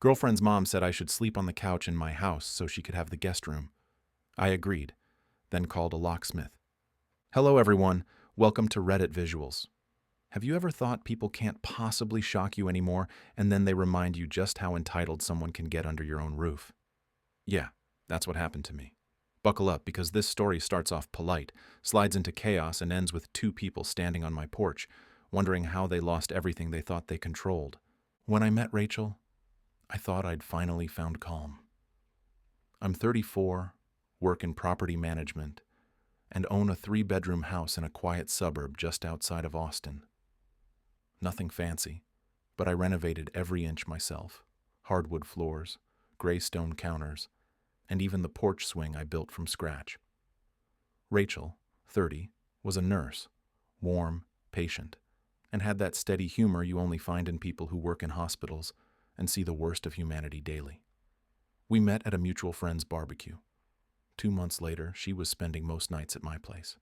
Girlfriend's mom said I should sleep on the couch in my house so she could have the guest room. I agreed, then called a locksmith. Hello everyone, welcome to Reddit Visuals. Have you ever thought people can't possibly shock you anymore, and then they remind you just how entitled someone can get under your own roof? Yeah, that's what happened to me. Buckle up, because this story starts off polite, slides into chaos, and ends with two people standing on my porch, wondering how they lost everything they thought they controlled. When I met Rachel, I thought I'd finally found calm. I'm 34, work in property management, and own a 3-bedroom house in a quiet suburb just outside of Austin. Nothing fancy, but I renovated every inch myself. Hardwood floors, gray stone counters, and even the porch swing I built from scratch. Rachel, 30, was a nurse, warm, patient, and had that steady humor you only find in people who work in hospitals and see the worst of humanity daily. We met at a mutual friend's barbecue. 2 months later, she was spending most nights at my place.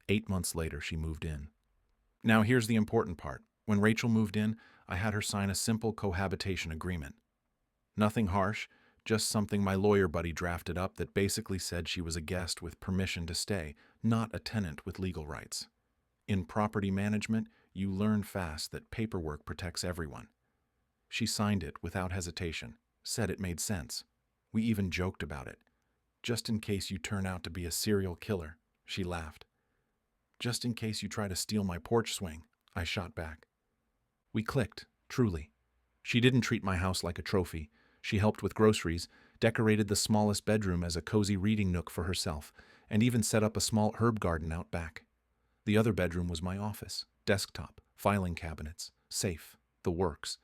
8 months later, she moved in. Now here's the important part. When Rachel moved in, I had her sign a simple cohabitation agreement. Nothing harsh, just something my lawyer buddy drafted up that basically said she was a guest with permission to stay, not a tenant with legal rights. In property management, you learn fast that paperwork protects everyone. She signed it without hesitation, said it made sense. We even joked about it. Just in case you turn out to be a serial killer, she laughed. Just in case you try to steal my porch swing, I shot back. We clicked, truly. She didn't treat my house like a trophy. She helped with groceries, decorated the smallest bedroom as a cozy reading nook for herself, and even set up a small herb garden out back. The other bedroom was my office, desktop, filing cabinets, safe, the works.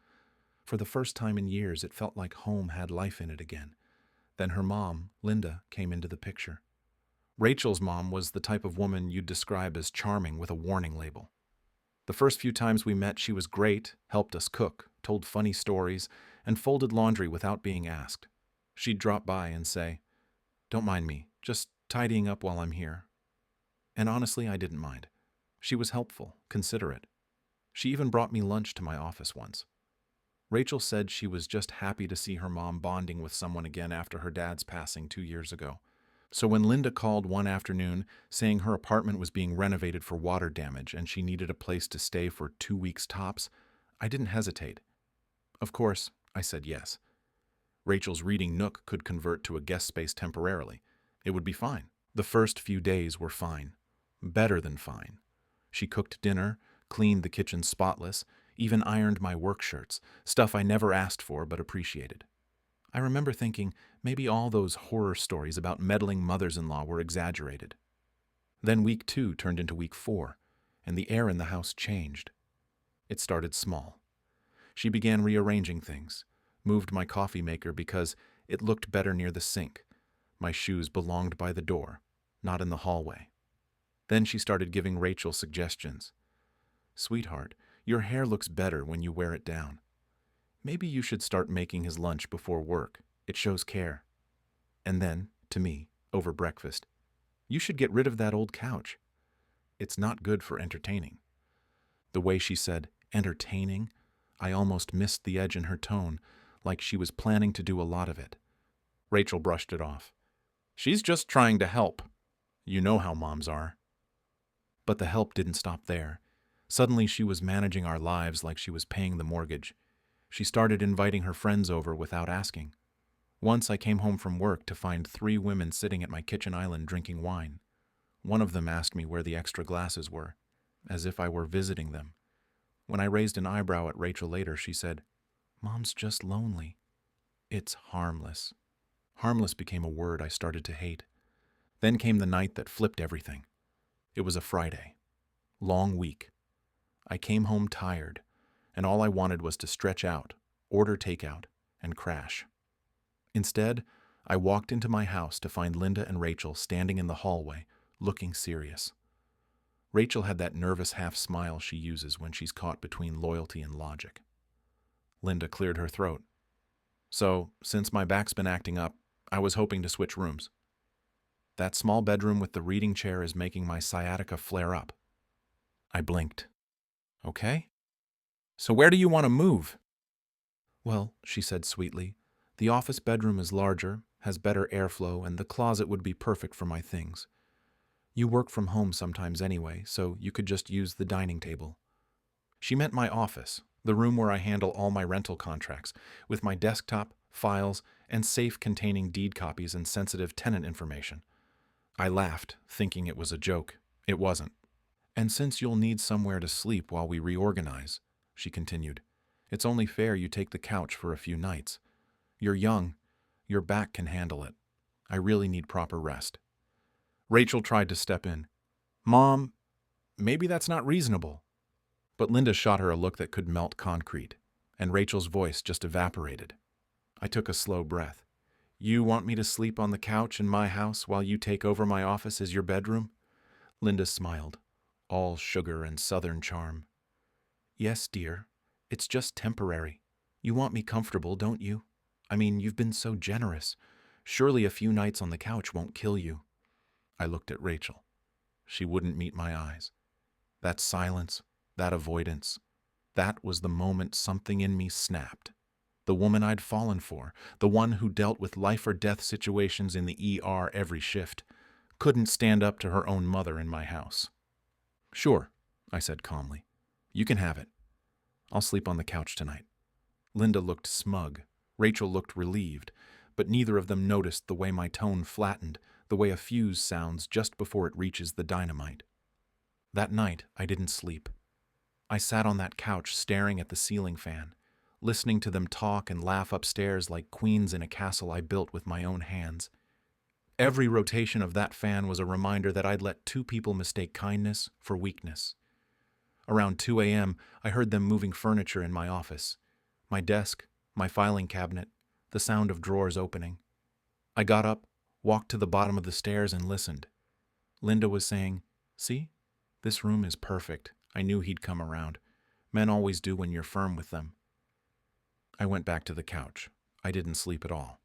For the first time in years, it felt like home had life in it again. Then her mom, Linda, came into the picture. Rachel's mom was the type of woman you'd describe as charming with a warning label. The first few times we met, she was great, helped us cook, told funny stories, and folded laundry without being asked. She'd drop by and say, "Don't mind me, just tidying up while I'm here." And honestly, I didn't mind. She was helpful, considerate. She even brought me lunch to my office once. Rachel said she was just happy to see her mom bonding with someone again after her dad's passing 2 years ago. So when Linda called one afternoon saying her apartment was being renovated for water damage and she needed a place to stay for 2 weeks tops, I didn't hesitate. Of course, I said yes. Rachel's reading nook could convert to a guest space temporarily. It would be fine. The first few days were fine. Better than fine. She cooked dinner, cleaned the kitchen spotless, even ironed my work shirts, stuff I never asked for but appreciated. I remember thinking maybe all those horror stories about meddling mothers-in-law were exaggerated. Then week 2 turned into week 4, and the air in the house changed. It started small. She began rearranging things, moved my coffee maker because it looked better near the sink. My shoes belonged by the door, not in the hallway. Then she started giving Rachel suggestions. "Sweetheart, your hair looks better when you wear it down. Maybe you should start making his lunch before work. It shows care." And then, to me, over breakfast, "You should get rid of that old couch. It's not good for entertaining." The way she said, "entertaining," I almost missed the edge in her tone, like she was planning to do a lot of it. Rachel brushed it off. "She's just trying to help. You know how moms are." But the help didn't stop there. Suddenly she was managing our lives like she was paying the mortgage. She started inviting her friends over without asking. Once I came home from work to find 3 women sitting at my kitchen island drinking wine. One of them asked me where the extra glasses were, as if I were visiting them. When I raised an eyebrow at Rachel later, she said, "Mom's just lonely." It's harmless. Harmless became a word I started to hate. Then came the night that flipped everything. It was a Friday. Long week. I came home tired, and all I wanted was to stretch out, order takeout, and crash. Instead, I walked into my house to find Linda and Rachel standing in the hallway, looking serious. Rachel had that nervous half-smile she uses when she's caught between loyalty and logic. Linda cleared her throat. "So, since my back's been acting up, I was hoping to switch rooms. That small bedroom with the reading chair is making my sciatica flare up." I blinked. "Okay. So where do you want to move?" Well, she said sweetly, the office bedroom is larger, has better airflow, and the closet would be perfect for my things. You work from home sometimes anyway, so you could just use the dining table. She meant my office, the room where I handle all my rental contracts, with my desktop, files, and safe containing deed copies and sensitive tenant information. I laughed, thinking it was a joke. It wasn't. And since you'll need somewhere to sleep while we reorganize, she continued, it's only fair you take the couch for a few nights. You're young. Your back can handle it. I really need proper rest. Rachel tried to step in. Mom, maybe that's not reasonable. But Linda shot her a look that could melt concrete, and Rachel's voice just evaporated. I took a slow breath. You want me to sleep on the couch in my house while you take over my office as your bedroom? Linda smiled, all sugar and southern charm. Yes, dear. It's just temporary. You want me comfortable, don't you? I mean, you've been so generous. Surely a few nights on the couch won't kill you. I looked at Rachel. She wouldn't meet my eyes. That silence, that avoidance, that was the moment something in me snapped. The woman I'd fallen for, the one who dealt with life or death situations in the ER every shift, couldn't stand up to her own mother in my house. Sure, I said calmly. You can have it. I'll sleep on the couch tonight. Linda looked smug. Rachel looked relieved, but neither of them noticed the way my tone flattened, the way a fuse sounds just before it reaches the dynamite. That night, I didn't sleep. I sat on that couch staring at the ceiling fan, listening to them talk and laugh upstairs like queens in a castle I built with my own hands. Every rotation of that fan was a reminder that I'd let two people mistake kindness for weakness. Around 2 a.m., I heard them moving furniture in my office. My desk, my filing cabinet, the sound of drawers opening. I got up, walked to the bottom of the stairs and listened. Linda was saying, "See? This room is perfect. I knew he'd come around. Men always do when you're firm with them." I went back to the couch. I didn't sleep at all.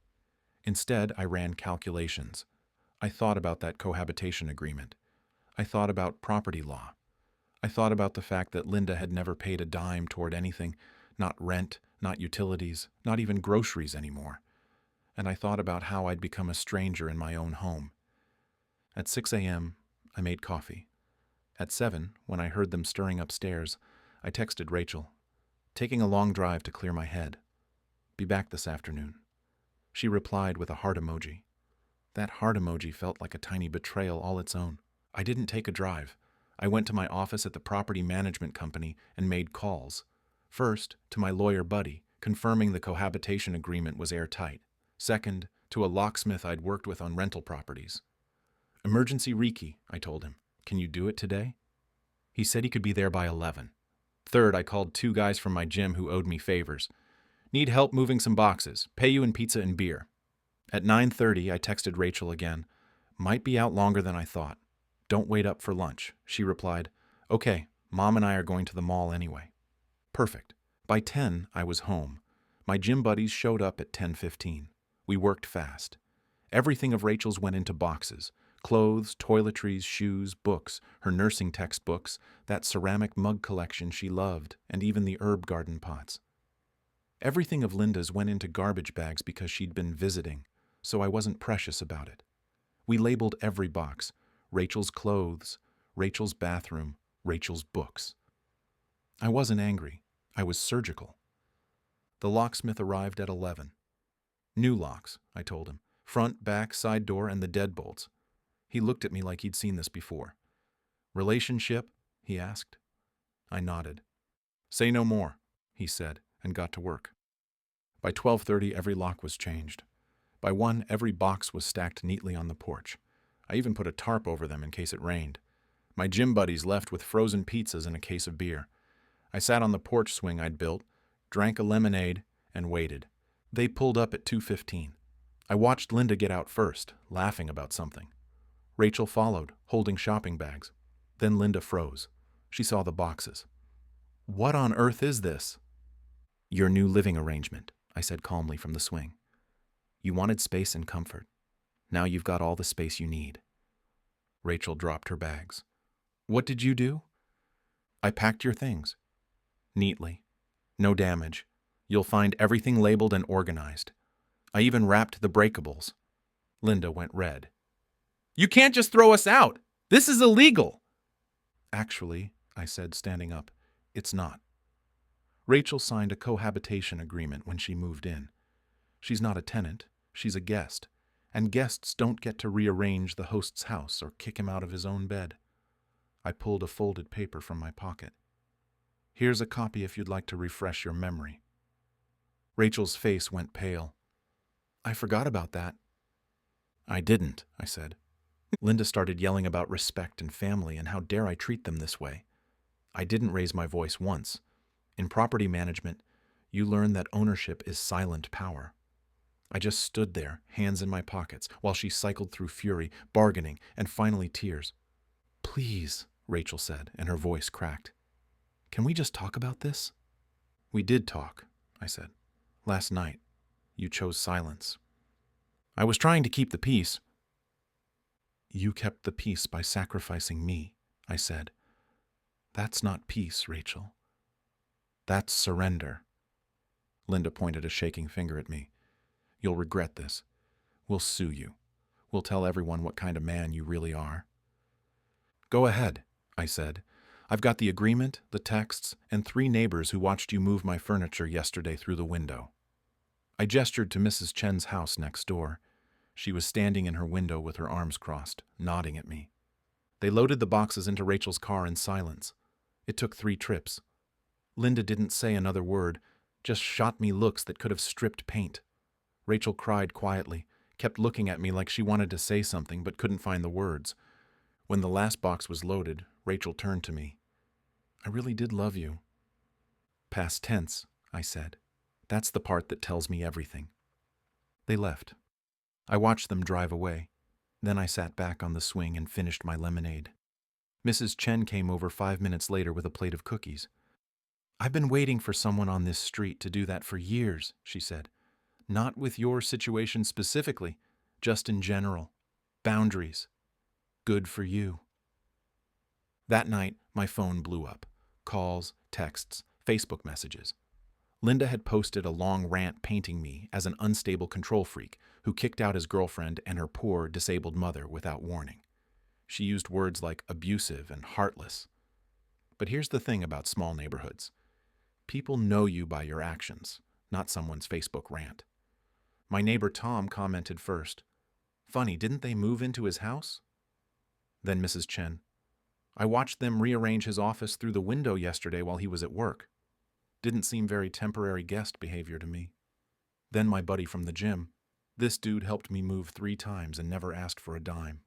Instead, I ran calculations. I thought about that cohabitation agreement. I thought about property law. I thought about the fact that Linda had never paid a dime toward anything, not rent, not utilities, not even groceries anymore. And I thought about how I'd become a stranger in my own home. At 6 a.m., I made coffee. At 7, when I heard them stirring upstairs, I texted Rachel, taking a long drive to clear my head. Be back this afternoon. She replied with a heart emoji. That heart emoji felt like a tiny betrayal all its own. I didn't take a drive. I went to my office at the property management company and made calls. First, to my lawyer buddy, confirming the cohabitation agreement was airtight. Second, to a locksmith I'd worked with on rental properties. Emergency recce, I told him. Can you do it today? He said he could be there by 11. Third, I called 2 guys from my gym who owed me favors. Need help moving some boxes. Pay you in pizza and beer. At 9:30, I texted Rachel again. Might be out longer than I thought. Don't wait up for lunch. She replied, okay, Mom and I are going to the mall anyway. Perfect. By 10, I was home. My gym buddies showed up at 10:15. We worked fast. Everything of Rachel's went into boxes. Clothes, toiletries, shoes, books, her nursing textbooks, that ceramic mug collection she loved, and even the herb garden pots. Everything of Linda's went into garbage bags because she'd been visiting, so I wasn't precious about it. We labeled every box. Rachel's clothes, Rachel's bathroom, Rachel's books. I wasn't angry. I was surgical. The locksmith arrived at 11. New locks, I told him. Front, back, side door, and the deadbolts. He looked at me like he'd seen this before. Relationship? He asked. I nodded. Say no more, he said, and got to work. By 12:30, every lock was changed. By 1, every box was stacked neatly on the porch. I even put a tarp over them in case it rained. My gym buddies left with frozen pizzas and a case of beer. I sat on the porch swing I'd built, drank a lemonade, and waited. They pulled up at 2:15. I watched Linda get out first, laughing about something. Rachel followed, holding shopping bags. Then Linda froze. She saw the boxes. What on earth is this? Your new living arrangement, I said calmly from the swing. You wanted space and comfort. Now you've got all the space you need. Rachel dropped her bags. What did you do? I packed your things. Neatly. No damage. You'll find everything labeled and organized. I even wrapped the breakables. Linda went red. You can't just throw us out! This is illegal! Actually, I said, standing up, it's not. Rachel signed a cohabitation agreement when she moved in. She's not a tenant, she's a guest, and guests don't get to rearrange the host's house or kick him out of his own bed. I pulled a folded paper from my pocket. Here's a copy if you'd like to refresh your memory. Rachel's face went pale. I forgot about that. I didn't, I said. Linda started yelling about respect and family and how dare I treat them this way. I didn't raise my voice once. In property management, you learn that ownership is silent power. I just stood there, hands in my pockets, while she cycled through fury, bargaining, and finally tears. Please, Rachel said, and her voice cracked. Can we just talk about this? We did talk, I said. Last night, you chose silence. I was trying to keep the peace. You kept the peace by sacrificing me, I said. That's not peace, Rachel. That's surrender. Linda pointed a shaking finger at me. You'll regret this. We'll sue you. We'll tell everyone what kind of man you really are. Go ahead, I said. I've got the agreement, the texts, and 3 neighbors who watched you move my furniture yesterday through the window. I gestured to Mrs. Chen's house next door. She was standing in her window with her arms crossed, nodding at me. They loaded the boxes into Rachel's car in silence. It took 3 trips. Linda didn't say another word, just shot me looks that could have stripped paint. Rachel cried quietly, kept looking at me like she wanted to say something but couldn't find the words. When the last box was loaded, Rachel turned to me. I really did love you. Past tense, I said. That's the part that tells me everything. They left. I watched them drive away. Then I sat back on the swing and finished my lemonade. Mrs. Chen came over 5 minutes later with a plate of cookies. I've been waiting for someone on this street to do that for years, she said. Not with your situation specifically, just in general. Boundaries. Good for you. That night, my phone blew up. Calls, texts, Facebook messages. Linda had posted a long rant painting me as an unstable control freak who kicked out his girlfriend and her poor, disabled mother without warning. She used words like abusive and heartless. But here's the thing about small neighborhoods. People know you by your actions, not someone's Facebook rant. My neighbor Tom commented first. Funny, didn't they move into his house? Then Mrs. Chen. I watched them rearrange his office through the window yesterday while he was at work. Didn't seem very temporary guest behavior to me. Then my buddy from the gym. This dude helped me move 3 times and never asked for a dime.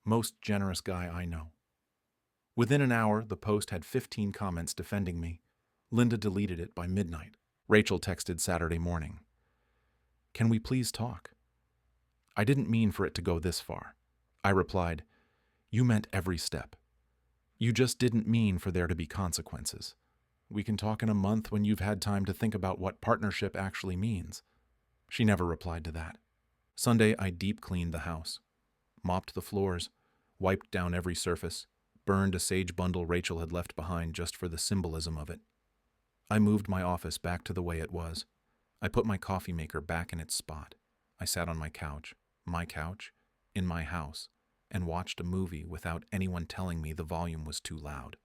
Most generous guy I know. Within an hour, the post had 15 comments defending me. Linda deleted it by midnight. Rachel texted Saturday morning. Can we please talk? I didn't mean for it to go this far. I replied, you meant every step. You just didn't mean for there to be consequences. We can talk in a month when you've had time to think about what partnership actually means. She never replied to that. Sunday, I deep cleaned the house, mopped the floors, wiped down every surface, burned a sage bundle Rachel had left behind just for the symbolism of it. I moved my office back to the way it was. I put my coffee maker back in its spot. I sat on my couch, in my house, and watched a movie without anyone telling me the volume was too loud.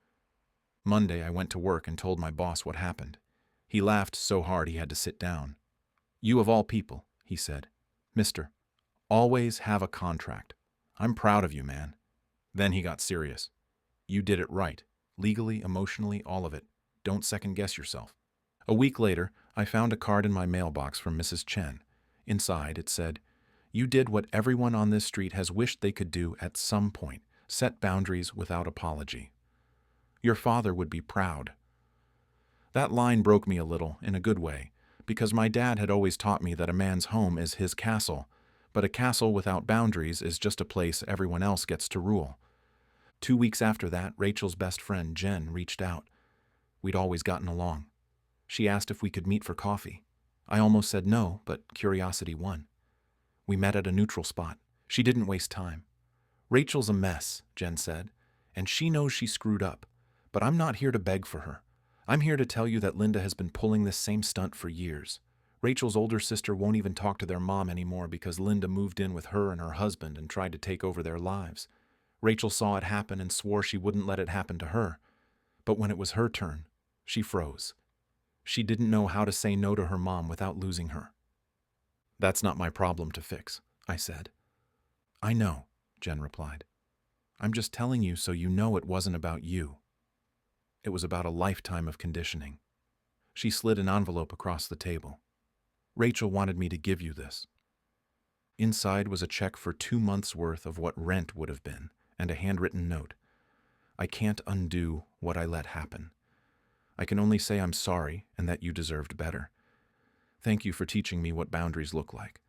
Monday, I went to work and told my boss what happened. He laughed so hard he had to sit down. You of all people, he said. Mister, always have a contract. I'm proud of you, man. Then he got serious. You did it right. Legally, emotionally, all of it. Don't second-guess yourself. A week later, I found a card in my mailbox from Mrs. Chen. Inside, it said, you did what everyone on this street has wished they could do at some point. Set boundaries without apology. Your father would be proud. That line broke me a little, in a good way, because my dad had always taught me that a man's home is his castle, but a castle without boundaries is just a place everyone else gets to rule. 2 weeks after that, Rachel's best friend, Jen, reached out. We'd always gotten along. She asked if we could meet for coffee. I almost said no, but curiosity won. We met at a neutral spot. She didn't waste time. Rachel's a mess, Jen said, and she knows she screwed up. But I'm not here to beg for her. I'm here to tell you that Linda has been pulling this same stunt for years. Rachel's older sister won't even talk to their mom anymore because Linda moved in with her and her husband and tried to take over their lives. Rachel saw it happen and swore she wouldn't let it happen to her. But when it was her turn, she froze. She didn't know how to say no to her mom without losing her. That's not my problem to fix, I said. I know, Jen replied. I'm just telling you so you know it wasn't about you. It was about a lifetime of conditioning. She slid an envelope across the table. Rachel wanted me to give you this. Inside was a check for 2 months' worth of what rent would have been, and a handwritten note. I can't undo what I let happen. I can only say I'm sorry and that you deserved better. Thank you for teaching me what boundaries look like.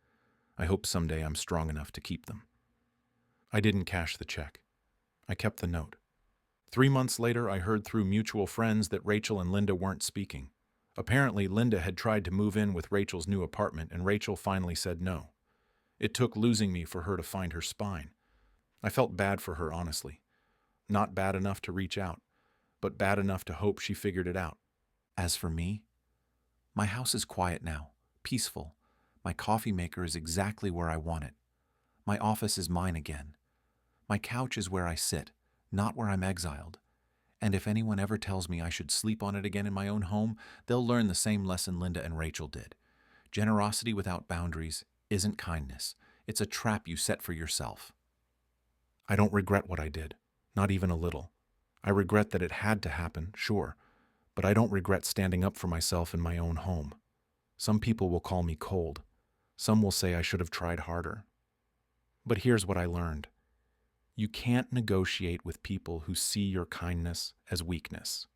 I hope someday I'm strong enough to keep them. I didn't cash the check. I kept the note. 3 months later, I heard through mutual friends that Rachel and Linda weren't speaking. Apparently, Linda had tried to move in with Rachel's new apartment, and Rachel finally said no. It took losing me for her to find her spine. I felt bad for her, honestly. Not bad enough to reach out, but bad enough to hope she figured it out. As for me, my house is quiet now, peaceful. My coffee maker is exactly where I want it. My office is mine again. My couch is where I sit, not where I'm exiled. And if anyone ever tells me I should sleep on it again in my own home, they'll learn the same lesson Linda and Rachel did. Generosity without boundaries isn't kindness. It's a trap you set for yourself. I don't regret what I did, not even a little. I regret that it had to happen, sure, but I don't regret standing up for myself in my own home. Some people will call me cold. Some will say I should have tried harder. But here's what I learned. You can't negotiate with people who see your kindness as weakness.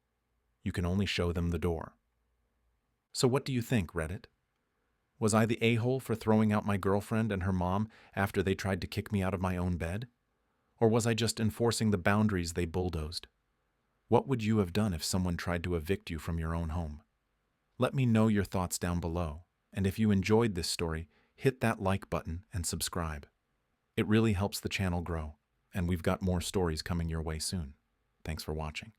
You can only show them the door. So what do you think, Reddit? Was I the a-hole for throwing out my girlfriend and her mom after they tried to kick me out of my own bed? Or was I just enforcing the boundaries they bulldozed? What would you have done if someone tried to evict you from your own home? Let me know your thoughts down below, and if you enjoyed this story, hit that like button and subscribe. It really helps the channel grow, and we've got more stories coming your way soon. Thanks for watching.